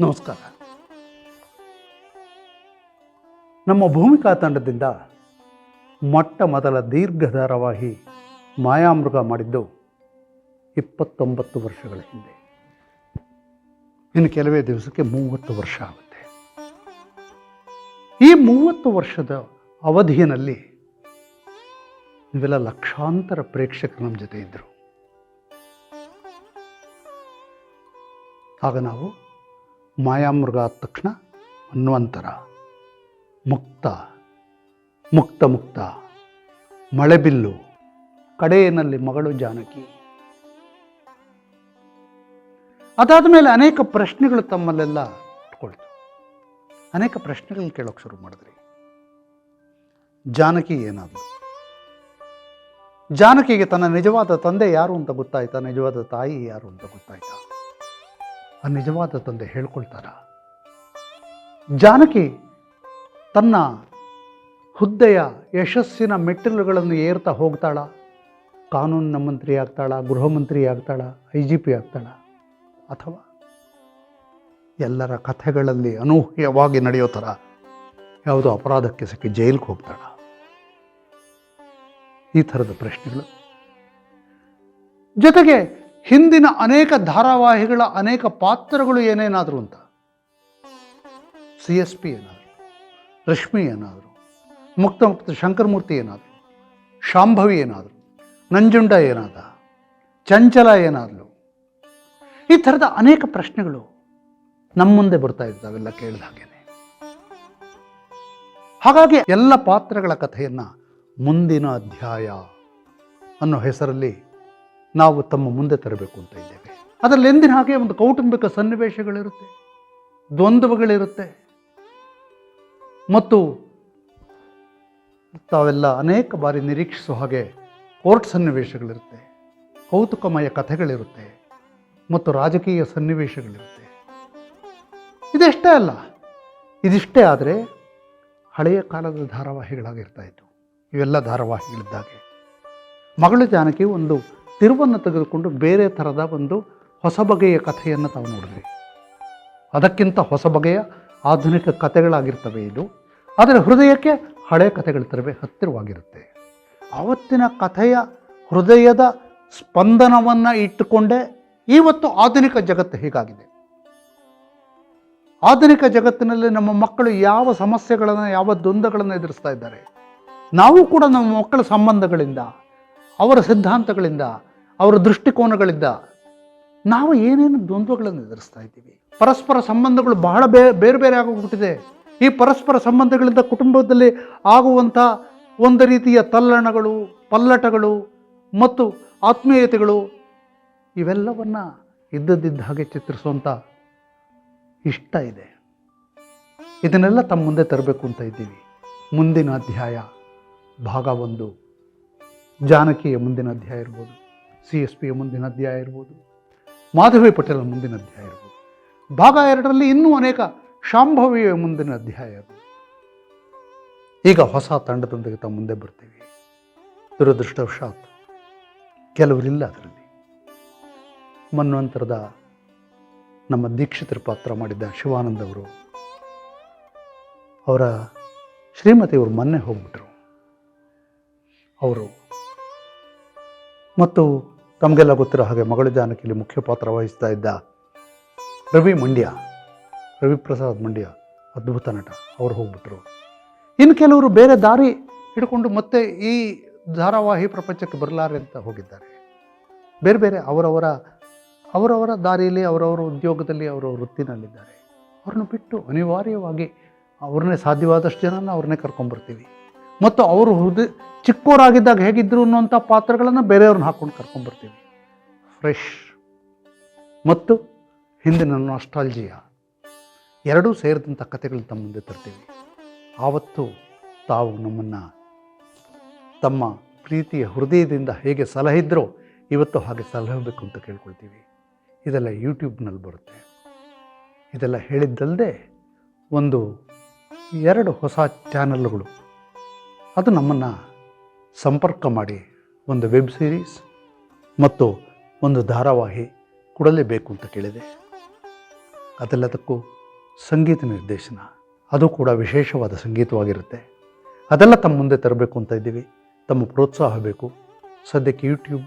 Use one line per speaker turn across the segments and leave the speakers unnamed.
ನಮಸ್ಕಾರ. ನಮ್ಮ ಭೂಮಿಕಾ ತಂಡದಿಂದ ಮೊಟ್ಟ ಮೊದಲ ದೀರ್ಘ ಧಾರಾವಾಹಿ ಮಾಯಾಮೃಗ ಮಾಡಿದ್ದು 29 ವರ್ಷಗಳ ಹಿಂದೆ. ಇನ್ನು ಕೆಲವೇ ದಿವಸಕ್ಕೆ 30 ವರ್ಷ ಆಗುತ್ತೆ. ಈ 30 ವರ್ಷದ ಅವಧಿಯಲ್ಲಿ ಇವೆಲ್ಲ ಲಕ್ಷಾಂತರ ಪ್ರೇಕ್ಷಕರು ನಮ್ಮ ಜೊತೆ ಇದ್ದರು. ಆಗ ನಾವು ಮಾಯಾಮೃಗ ಆದ ತಕ್ಷಣ ಮನ್ವಂತರ, ಮುಕ್ತ, ಮುಕ್ತ ಮುಕ್ತ, ಮಳೆಬಿಲ್ಲು, ಕಡೆಯಲ್ಲಿ ಮಗಳು ಜಾನಕಿ, ಅದಾದ ಮೇಲೆ ಅನೇಕ ಪ್ರಶ್ನೆಗಳು ತಮ್ಮಲ್ಲೆಲ್ಲ ಇಟ್ಕೊಳ್ತು. ಅನೇಕ ಪ್ರಶ್ನೆಗಳನ್ನ ಕೇಳೋಕೆ ಶುರು ಮಾಡಿದ್ರಿ. ಜಾನಕಿ ಏನಾದ್ರು? ಜಾನಕಿಗೆ ತನ್ನ ನಿಜವಾದ ತಂದೆ ಯಾರು ಅಂತ ಗೊತ್ತಾಯ್ತಾ? ನಿಜವಾದ ತಾಯಿ ಯಾರು ಅಂತ ಗೊತ್ತಾಯ್ತಾ? ಆ ನಿಜವಾದ ತಂದೆ ಹೇಳ್ಕೊಳ್ತಾರ? ಜಾನಕಿ ತನ್ನ ಹುದ್ದೆಯ ಯಶಸ್ಸಿನ ಮೆಟ್ಟಿಲುಗಳನ್ನು ಏರ್ತಾ ಹೋಗ್ತಾಳ? ಕಾನೂನಿನ ಮಂತ್ರಿ ಆಗ್ತಾಳ? ಗೃಹ ಮಂತ್ರಿ ಆಗ್ತಾಳ? IGP ಆಗ್ತಾಳ? ಅಥವಾ ಎಲ್ಲರ ಕಥೆಗಳಲ್ಲಿ ಅನೂಹ್ಯವಾಗಿ ನಡೆಯೋ ಥರ ಯಾವುದೋ ಅಪರಾಧಕ್ಕೆ ಸಿಕ್ಕಿ ಜೈಲಿಗೆ ಹೋಗ್ತಾಳ? ಈ ಥರದ ಪ್ರಶ್ನೆಗಳು. ಜೊತೆಗೆ ಹಿಂದಿನ ಅನೇಕ ಧಾರಾವಾಹಿಗಳ ಅನೇಕ ಪಾತ್ರಗಳು ಏನೇನಾದರೂ ಅಂತ. CSP ಏನಾದರು, ರಶ್ಮಿ ಏನಾದರು, ಮುಕ್ತ ಶಂಕರಮೂರ್ತಿ ಏನಾದರು, ಶಾಂಭವಿ ಏನಾದರು, ನಂಜುಂಡ ಏನಾದ, ಚಂಚಲ ಏನಾದಲು, ಈ ಥರದ ಅನೇಕ ಪ್ರಶ್ನೆಗಳು ನಮ್ಮ ಮುಂದೆ ಬರ್ತಾ ಇದ್ದಾವೆಲ್ಲ ಕೇಳಿದ ಹಾಗೇನೆ. ಹಾಗಾಗಿ ಎಲ್ಲ ಪಾತ್ರಗಳ ಕಥೆಯನ್ನು ಮುಂದಿನ ಅಧ್ಯಾಯ ಅನ್ನೋ ಹೆಸರಲ್ಲಿ ನಾವು ತಮ್ಮ ಮುಂದೆ ತರಬೇಕು ಅಂತ ಇದ್ದೇವೆ. ಅದರಲ್ಲಿ ಎಂದಿನ ಹಾಗೆ ಒಂದು ಕೌಟುಂಬಿಕ ಸನ್ನಿವೇಶಗಳಿರುತ್ತೆ, ದ್ವಂದ್ವಗಳಿರುತ್ತೆ, ಮತ್ತು ತಾವೆಲ್ಲ ಅನೇಕ ಬಾರಿ ನಿರೀಕ್ಷಿಸುವ ಹಾಗೆ ಕೋರ್ಟ್ ಸನ್ನಿವೇಶಗಳಿರುತ್ತೆ, ಕೌತುಕಮಯ ಕಥೆಗಳಿರುತ್ತೆ, ಮತ್ತು ರಾಜಕೀಯ ಸನ್ನಿವೇಶಗಳಿರುತ್ತೆ. ಇದೆಷ್ಟೇ ಅಲ್ಲ, ಇದಿಷ್ಟೇ ಆದರೆ ಹಳೆಯ ಕಾಲದ ಧಾರಾವಾಹಿಗಳಾಗಿರ್ತಾ ಇತ್ತು. ಇವೆಲ್ಲ ಧಾರಾವಾಹಿಗಳಿದ್ದಾಗೆ ಮಗಳು ಜಾನಕಿ ಒಂದು ತಿರುವನ್ನು ತೆಗೆದುಕೊಂಡು ಬೇರೆ ಥರದ ಒಂದು ಹೊಸ ಬಗೆಯ ಕಥೆಯನ್ನು ತಾವು ನೋಡಿದ್ವಿ. ಅದಕ್ಕಿಂತ ಹೊಸ ಬಗೆಯ ಆಧುನಿಕ ಕಥೆಗಳಾಗಿರ್ತವೆ ಇದು. ಆದರೆ ಹೃದಯಕ್ಕೆ ಹಳೆಯ ಕಥೆಗಳಿರ್ತವೆ, ಹತ್ತಿರವಾಗಿರುತ್ತೆ. ಆವತ್ತಿನ ಕಥೆಯ ಹೃದಯದ ಸ್ಪಂದನವನ್ನು ಇಟ್ಟುಕೊಂಡೇ ಇವತ್ತು ಆಧುನಿಕ ಜಗತ್ತು ಹೀಗಾಗಿದೆ. ಆಧುನಿಕ ಜಗತ್ತಿನಲ್ಲಿ ನಮ್ಮ ಮಕ್ಕಳು ಯಾವ ಸಮಸ್ಯೆಗಳನ್ನು, ಯಾವ ದ್ವಂದ್ವಗಳನ್ನು ಎದುರಿಸ್ತಾ ಇದ್ದಾರೆ. ನಾವು ಕೂಡ ನಮ್ಮ ಮಕ್ಕಳ ಸಂಬಂಧಗಳಿಂದ, ಅವರ ಸಿದ್ಧಾಂತಗಳಿಂದ, ಅವರ ದೃಷ್ಟಿಕೋನಗಳಿಂದ ನಾವು ಏನೇನು ದ್ವಂದ್ವಗಳನ್ನು ಎದುರಿಸ್ತಾ ಇದ್ದೀವಿ. ಪರಸ್ಪರ ಸಂಬಂಧಗಳು ಬಹಳ ಬೇರೆ ಬೇರೆ ಆಗೋಗ್ಬಿಟ್ಟಿದೆ. ಈ ಪರಸ್ಪರ ಸಂಬಂಧಗಳಿಂದ ಕುಟುಂಬದಲ್ಲಿ ಆಗುವಂಥ ಒಂದು ರೀತಿಯ ತಲ್ಲಣಗಳು, ಪಲ್ಲಟಗಳು ಮತ್ತು ಆತ್ಮೀಯತೆಗಳು ಇವೆಲ್ಲವನ್ನು ಇದ್ದದ್ದಿದ್ದ ಹಾಗೆ ಚಿತ್ರಿಸುವಂಥ ಇಷ್ಟ ಇದೆ. ಇದನ್ನೆಲ್ಲ ತಮ್ಮ ಮುಂದೆ ತರಬೇಕು ಅಂತ ಇದ್ದೀವಿ. ಮುಂದಿನ ಅಧ್ಯಾಯ ಭಾಗ 1 ಜಾನಕಿಯ ಮುಂದಿನ ಅಧ್ಯಾಯ ಇರ್ಬೋದು, CSPಯ ಮುಂದಿನ ಅಧ್ಯಾಯ ಇರ್ಬೋದು, ಮಾಧವಿ ಪಟೇಲ್ ಮುಂದಿನ ಅಧ್ಯಾಯ ಇರ್ಬೋದು. ಭಾಗ 2ರಲ್ಲಿ ಇನ್ನೂ ಅನೇಕ ಶಾಂಭವಿಯ ಮುಂದಿನ ಅಧ್ಯಾಯ ಇರ್ಬೋದು. ಈಗ ಹೊಸ ತಂಡದೊಂದಿಗೆ ತಮ್ಮ ಮುಂದೆ ಬರ್ತೀವಿ. ದುರದೃಷ್ಟವಶಾತ್ ಕೆಲವರಿಲ್ಲ ಅದರಲ್ಲಿ. ಮನ್ವಂತರದ ನಮ್ಮ ದೀಕ್ಷಿತರ ಪಾತ್ರ ಮಾಡಿದ್ದ ಶಿವಾನಂದ್ ಅವರು, ಅವರ ಶ್ರೀಮತಿಯವರು ಮೊನ್ನೆ ಹೋಗ್ಬಿಟ್ರು. ಅವರು ಮತ್ತು ತಮಗೆಲ್ಲ ಗೊತ್ತಿರೋ ಹಾಗೆ ಮಗಳು ಜಾನಕಿಯಲ್ಲಿ ಮುಖ್ಯ ಪಾತ್ರ ವಹಿಸ್ತಾ ಇದ್ದ ರವಿಪ್ರಸಾದ್ ಮಂಡ್ಯ ಅದ್ಭುತ ನಟ, ಅವರು ಹೋಗ್ಬಿಟ್ರು. ಇನ್ನು ಕೆಲವರು ಬೇರೆ ದಾರಿ ಹಿಡ್ಕೊಂಡು ಮತ್ತೆ ಈ ಧಾರಾವಾಹಿ ಪ್ರಪಂಚಕ್ಕೆ ಬರಲಾರೆ ಅಂತ ಹೋಗಿದ್ದಾರೆ. ಬೇರೆ ಬೇರೆ ಅವರವರ ದಾರಿಯಲ್ಲಿ, ಅವರವರ ಉದ್ಯೋಗದಲ್ಲಿ, ಅವರವರ ವೃತ್ತಿನಲ್ಲಿದ್ದಾರೆ. ಅವ್ರನ್ನ ಬಿಟ್ಟು ಅನಿವಾರ್ಯವಾಗಿ ಅವ್ರನ್ನೇ ಸಾಧ್ಯವಾದಷ್ಟು ಜನನ ಅವ್ರನ್ನೇ ಕರ್ಕೊಂಡ್ಬರ್ತೀವಿ. ಮತ್ತು ಅವರು ಚಿಕ್ಕವರಾಗಿದ್ದಾಗ ಹೇಗಿದ್ದರು ಅನ್ನೋಂಥ ಪಾತ್ರಗಳನ್ನು ಬೇರೆಯವ್ರನ್ನ ಹಾಕ್ಕೊಂಡು ಕರ್ಕೊಂಡ್ಬರ್ತೀವಿ. ಫ್ರೆಶ್ ಮತ್ತು ಹಿಂದಿನ ನಾಸ್ಟಾಲ್ಜಿಯಾ ಎರಡೂ ಸೇರಿದಂಥ ಕಥೆಗಳು ತಮ್ಮ ಮುಂದೆ ತರ್ತೀವಿ. ಆವತ್ತು ತಾವು ನಮ್ಮನ್ನು ತಮ್ಮ ಪ್ರೀತಿಯ ಹೃದಯದಿಂದ ಹೇಗೆ ಸಲಹಿದ್ರೋ ಇವತ್ತು ಹಾಗೆ ಸಲಹಬೇಕು ಅಂತ ಕೇಳ್ಕೊಳ್ತೀವಿ. ಇದೆಲ್ಲ ಯೂಟ್ಯೂಬ್ನಲ್ಲಿ ಬರುತ್ತೆ. ಇದೆಲ್ಲ ಹೇಳಿದ್ದಲ್ಲದೆ 2 ಹೊಸ ಚಾನಲ್ಗಳು ಅದು ನಮ್ಮನ್ನು ಸಂಪರ್ಕ ಮಾಡಿ ಒಂದು ವೆಬ್ ಸೀರೀಸ್ ಮತ್ತು ಒಂದು ಧಾರಾವಾಹಿ ಕೊಡಲೇಬೇಕು ಅಂತ ಕೇಳಿದೆ. ಅದೆಲ್ಲದಕ್ಕೂ ಸಂಗೀತ ನಿರ್ದೇಶನ, ಅದು ಕೂಡ ವಿಶೇಷವಾದ ಸಂಗೀತವಾಗಿರುತ್ತೆ. ಅದೆಲ್ಲ ತಮ್ಮ ಮುಂದೆ ತರಬೇಕು ಅಂತ ಇದ್ದೀವಿ. ತಮ್ಮ ಪ್ರೋತ್ಸಾಹ ಬೇಕು. ಸದ್ಯಕ್ಕೆ ಯೂಟ್ಯೂಬ್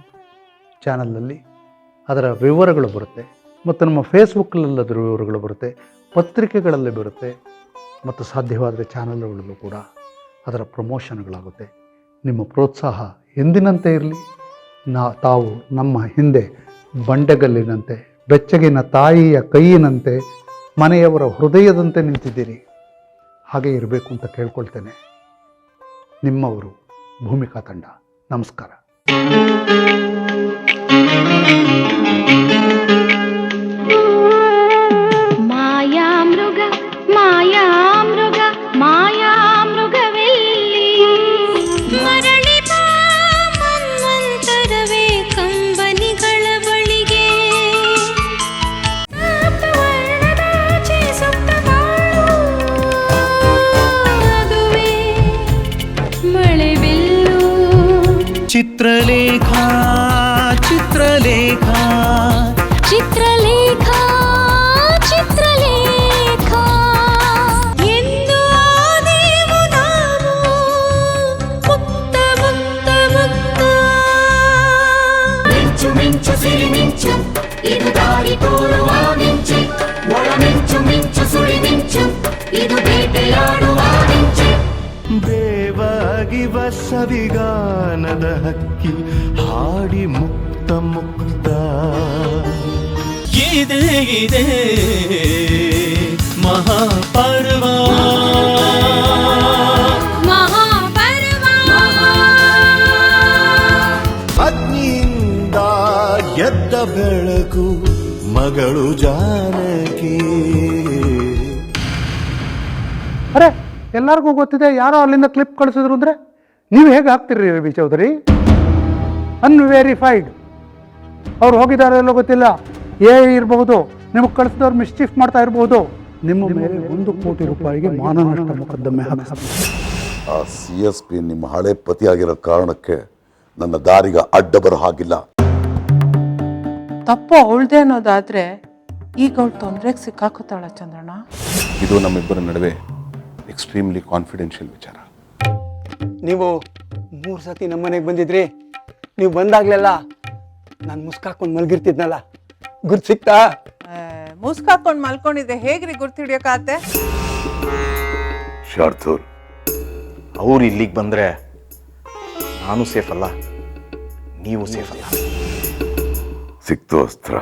ಚಾನಲ್ನಲ್ಲಿ ಅದರ ವಿವರಗಳು ಬರುತ್ತೆ, ಮತ್ತು ನಮ್ಮ ಫೇಸ್ಬುಕ್ಕಲ್ಲಿ ಅದರ ವಿವರಗಳು ಬರುತ್ತೆ, ಪತ್ರಿಕೆಗಳಲ್ಲಿ ಬರುತ್ತೆ, ಮತ್ತು ಸಾಧ್ಯವಾದರೆ ಚಾನಲ್ಗಳಲ್ಲೂ ಕೂಡ ಅದರ ಪ್ರಮೋಷನ್ಗಳಾಗುತ್ತೆ. ನಿಮ್ಮ ಪ್ರೋತ್ಸಾಹ ಎಂದಿನಂತೆ ಇರಲಿ. ತಾವು ನಮ್ಮ ಹಿಂದೆ ಬಂಡೆಗಲ್ಲಿನಂತೆ, ಬೆಚ್ಚಗಿನ ತಾಯಿಯ ಕೈಯಿನಂತೆ, ಮನೆಯವರ ಹೃದಯದಂತೆ ನಿಂತಿದ್ದೀರಿ. ಹಾಗೆ ಇರಬೇಕು ಅಂತ ಕೇಳ್ಕೊಳ್ತೇನೆ. ನಿಮ್ಮವರು ಭೂಮಿಕಾ ತಂಡ. ನಮಸ್ಕಾರ.
ಮಾಯಾಮೃಗ ಮಾಯಾಮೃಗ ಮಾಯಾಮೃಗವೆಲ್ಲಿ ಮರಳಿ ಬಾ ಮನ್ವಂತರವೇ ಕಂಬನಿಗಳ ಬಳಿಗೆ ವರ್ಣದಾಚೆ ಸುಪ್ತ ಬಾಳು ಅದುವೇ ಮಳೆಬಿಲ್ಲು
ಚಿತ್ರಲೇಖಾ ಚಿತ್ರಲೇಖಾ
ಚಿತ್ರಲೇಖಾ ಚಿತ್ರಲೇಖಾ ಎಂದು ಆದೆವು ನಾವು ಮುಕ್ತ ಮುಕ್ತ ಮುಕ್ತ.
ಮಿಂಚು ಮಿಂಚು ಸಿರಿ ಮಿಂಚು ಇದು ದಾರಿ ತೋರುವ ಮಿಂಚು, ಒಳ ಮಿಂಚು ಮಿಂಚು ಸುಳಿ ಮಿಂಚು ಇದು ಬೇಟೆಯಾಡುವ ಮಿಂಚು.
ಬೇವಾಗಿವ ಸವಿಗಾನದ ಹಕ್ಕಿ ಹಾಡಿ ಮುಕ್ತ ಮುಕ್ತ. ಇದೆ ಇದೆ ಮಹಾಪರ್ವ
ಮಹಾಪರ್ವ
ಅಗ್ನಿಯಿಂದ ಎದ್ದ ಬೆಳಕು ಮಗಳು ಜಾನಕಿ.
ಅರೆ, ಎಲ್ಲರಿಗೂ ಗೊತ್ತಿದೆ. ಯಾರೋ ಅಲ್ಲಿಂದ ಕ್ಲಿಪ್ ಕಳಿಸಿದ್ರು ಅಂದರೆ ನೀವು ಹೇಗೆ ಹಾಕ್ತೀರಿ ರವಿ ಚೌಧರಿ? ಅನ್ವೆರಿಫೈಡ್. ಅವ್ರು ಹೋಗಿದ್ದಾರೆ ಎಲ್ಲೋ ಗೊತ್ತಿಲ್ಲ. ಇರಬಹುದು, ನಿಮಗೆ ಕಳಿಸಿದವ್ರು ಮಿಸ್ಚೀಫ್ ಮಾಡ್ತಾ ಇರಬಹುದು. ನಿಮ್ಮ ಮೇಲೆ 1 ಕೋಟಿ ರೂಪಾಯಿಗೆ ಮಾನನಷ್ಟ ಮೊಕದ್ದಮೆ ಹಾಕಿಸ್ತಾರೆ.
ಆ CSP ನಿಮ್ಮ ಹಳೆ ಪತಿಯಾಗಿರೋ ಕಾರಣಕ್ಕೆ ನನ್ನ ದಾರಿಗೆ ಅಡ್ಡ ಬರೋ ಹಾಗಿಲ್ಲ.
ತಪ್ಪು ಅವಳದೆ ಅನ್ನೋದಾದ್ರೆ ಈಗ ಅವಳು ತೊಂದರೆಗೆ ಸಿಕ್ಕಾಕೋತಾಳ ಚಂದ್ರಣ್ಣ.
ಇದು ನಮ್ಮಿಬ್ಬರ ನಡುವೆ ಎಕ್ಸ್ಟ್ರೀಮ್ಲಿ ಕಾನ್ಫಿಡೆನ್ಷಿಯಲ್ ವಿಚಾರ.
ನೀವು 3 ಸತಿ ನಮ್ಮ ಮನೆಗೆ ಬಂದಿದ್ರಿ. ನೀವು ಬಂದಾಗ್ಲೆಲ್ಲ ನಾನು ಮುಸ್ಕಾಕೊಂಡು ಮಲಗಿರ್ತಿದ್ನಲ್ಲ, ಗುರ್ತು ಸಿಕ್ತಾ?
ಮುಸ್ಕಾಕೊಂಡು ಮಲ್ಕೊಂಡಿದ್ದೆ, ಹೇಗ್ರಿ ಗುರ್ತು ಹಿಡಿಯೋಕಾತೆ?
ಶಾರ್ಥೂಲ್,
ಅವ್ರು ಇಲ್ಲಿಗೆ ಬಂದರೆ ನಾನು ಸೇಫ್ ಅಲ್ಲ, ನೀವು ಸೇಫ್ ಅಲ್ಲ.
ಸಿಕ್ತು ಅಸ್ತ್ರ.